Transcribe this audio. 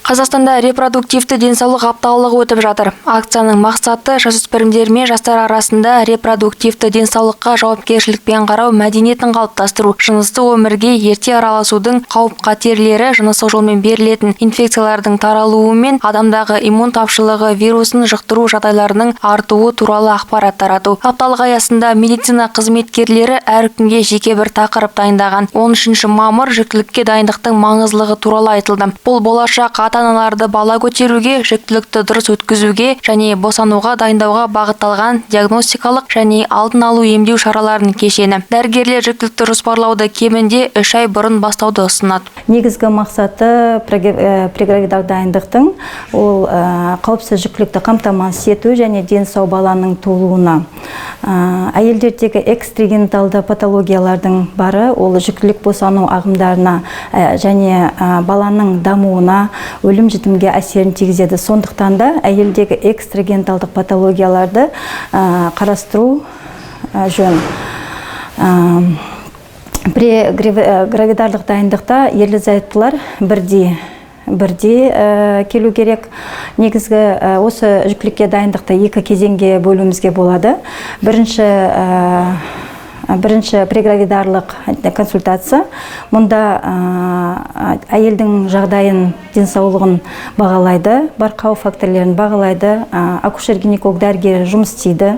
Қазақстанда репродуктивті денсаулық апталығы өтіп жатыр. Акцияның мақсаты жасөспірімдер мен жастар арасында репродуктивті денсаулыққа жауапкершілікпен қарау мәдениетін қалыптастыру, жыныстық өмірге ерте араласудың қауіп-қатерлері, жыныстық жолмен берілетін инфекциялардың таралуы мен адамдағы иммун тапшылығы вирусын жұқтыру жағдайларының артуы туралы ақпарат тарату. Апталық аясында медицина қызметкерлері әр күнге жеке бір тақырып дайындаған. 13 мамыр жүктілікке дайындықтың маңыздылығы туралы айтылды. Бұл болашақ ата-аналарды бала көтеруге, жүктілікті дұрыс өткізуге және босануға дайындауға бағытталған диагностикалық және алдын алу емдеу шараларының кешені. Дәрігерлер жүктілікті жоспарлауды кемінде 3 ай бұрын бастауды ұсынады. Негізгі мақсаты прегравидалды дайындықтың ол қауіпсіз жүктілікті қамтамасыз ету және дені сау баланың тууына. Әйелдердегі экстрагениталды патологиялардың бары ол жүктілік босану ағымдарына және баланың дамуына, өлім-жітімге әсерін тигізеді. Сондықтан да әйелдегі экстрагениталдық патологияларды қарастыру жөн. Прегравидарлық дайындықта ерлі-зайыптылар бірдей келу керек. Негізгі осы жүктілікке дайындықты 2 кезеңге бөлуімізге болады. Бірінші прегравидарлық консультация. Мұнда әйелдің жағдайын, денсаулығын бағалайды, бар қауіп факторлерін бағалайды, акушер-гинеколог дәрігері жұмыс істейді.